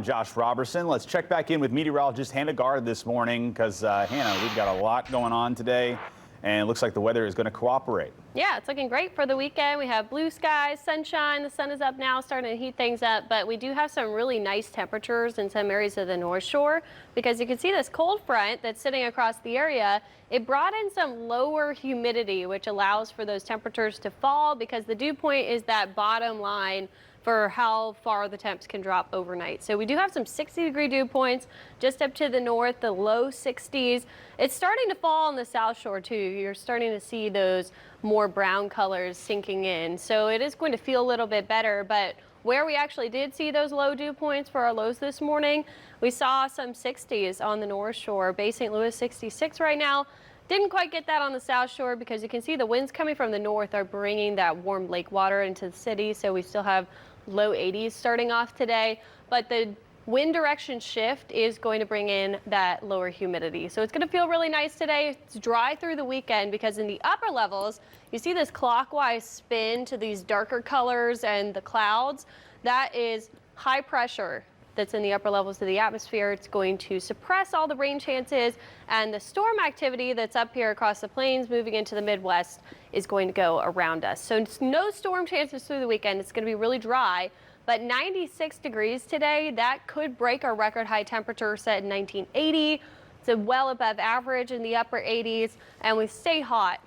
Josh Robertson. Let's check back in with meteorologist Hannah Gard this morning because, Hannah, we've got a lot going on today, and it looks like the weather is going to cooperate. Yeah, it's looking great for the weekend. We have blue skies, sunshine. The sun is up now, starting to heat things up, but we do have some really nice temperatures in some areas of the North Shore because you can see this cold front that's sitting across the area. It brought in some lower humidity, which allows for those temperatures to fall because the dew point is that bottom line for how far the temps can drop overnight. So we do have some 60-degree dew points just up to the north, the low 60s. It's starting to fall on the South Shore too. You're starting to see those more brown colors sinking in. So it is going to feel a little bit better, but where we actually did see those low dew points for our lows this morning, we saw some 60s on the North Shore. Bay St. Louis 66 right now. Didn't quite get that on the South Shore because you can see the winds coming from the north are bringing that warm lake water into the city. So we still have low 80s starting off today, but the wind direction shift is going to bring in that lower humidity. So it's going to feel really nice today. It's dry through the weekend because in the upper levels, you see this clockwise spin to these darker colors and the clouds. That is high pressure that's in the upper levels of the atmosphere. It's going to suppress all the rain chances, and the storm activity that's up here across the plains moving into the Midwest is going to go around us. So no storm chances through the weekend. It's going to be really dry, but 96 degrees today, that could break our record high temperature set in 1980. It's well above average in the upper 80s, and we stay hot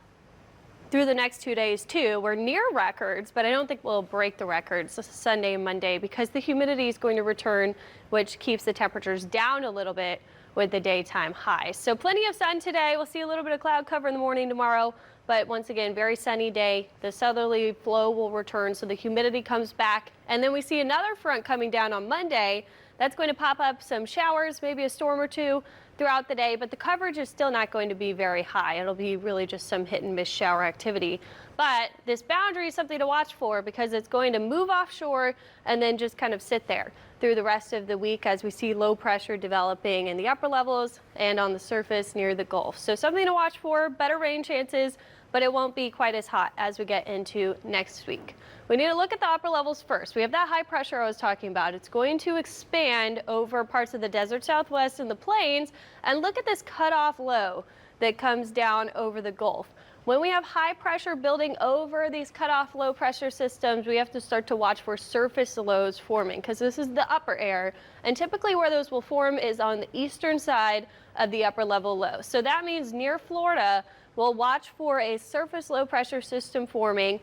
through the next 2 days too. We're near records, but I don't think we'll break the records Sunday and Monday because the humidity is going to return, which keeps the temperatures down a little bit with the daytime highs. So plenty of sun today. We'll see a little bit of cloud cover in the morning tomorrow, but once again, very sunny day. The southerly flow will return, so the humidity comes back. And then we see another front coming down on Monday. That's going to pop up some showers, maybe a storm or two throughout the day, but the coverage is still not going to be very high. It'll be really just some hit and miss shower activity. But this boundary is something to watch for because it's going to move offshore and then just kind of sit there through the rest of the week as we see low pressure developing in the upper levels and on the surface near the Gulf. So something to watch for, better rain chances, but it won't be quite as hot as we get into next week. We need to look at the upper levels first. We have that high pressure I was talking about. It's going to expand over parts of the desert Southwest and the plains, and look at this cutoff low that comes down over the Gulf. When we have high pressure building over these cutoff low pressure systems, we have to start to watch for surface lows forming because this is the upper air, and typically where those will form is on the eastern side of the upper level low. So that means near Florida, we'll watch for a surface low pressure system forming,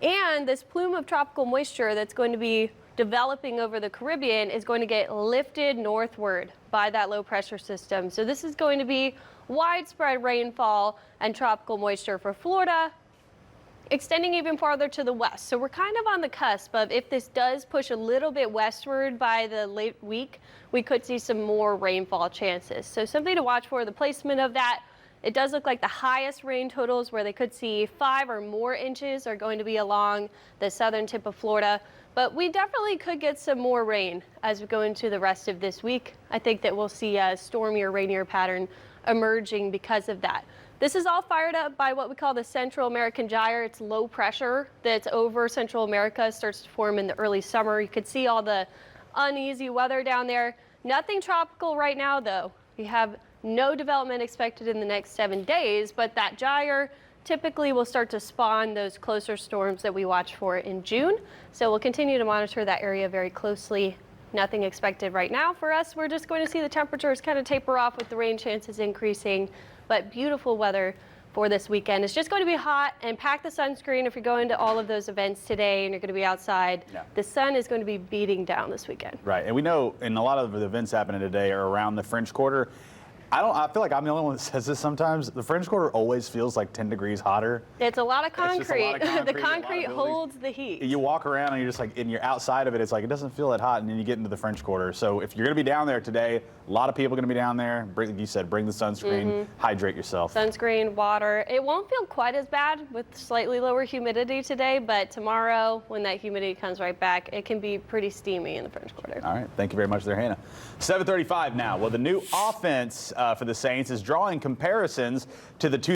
and this plume of tropical moisture that's going to be developing over the Caribbean is going to get lifted northward by that low pressure system. So this is going to be widespread rainfall and tropical moisture for Florida, extending even farther to the west. So we're kind of on the cusp of, if this does push a little bit westward by the late week, we could see some more rainfall chances. So something to watch for, the placement of that. It does look like the highest rain totals where they could see 5 or more inches are going to be along the southern tip of Florida. But we definitely could get some more rain as we go into the rest of this week. I think that we'll see a stormier, rainier pattern emerging because of that. This is all fired up by what we call the Central American Gyre. It's low pressure that's over Central America, starts to form in the early summer. You could see all the uneasy weather down there. Nothing tropical right now though. We have no development expected in the next 7 days, but that gyre typically will start to spawn those closer storms that we watch for in June. So we'll continue to monitor that area very closely. Nothing expected right now for us. We're just going to see the temperatures kind of taper off with the rain chances increasing, but beautiful weather for this weekend. It's just going to be hot, and pack the sunscreen if you're going to all of those events today and you're going to be outside. Yeah. The sun is going to be beating down this weekend. Right, and we know in a lot of the events happening today are around the French Quarter. I feel like I'm the only one that says this sometimes. The French Quarter always feels like 10 degrees hotter. It's a lot of concrete. The concrete holds the heat. You walk around and you're just like, and you're outside of it, it's like, it doesn't feel that hot, and then you get into the French Quarter. So if you're going to be down there today, a lot of people are going to be down there. Like you said, bring the sunscreen, hydrate yourself. Sunscreen, water. It won't feel quite as bad with slightly lower humidity today, but tomorrow, when that humidity comes right back, it can be pretty steamy in the French Quarter. All right. Thank you very much there, Hannah. 7:35 now. Well, the new offense for the Saints is drawing comparisons to the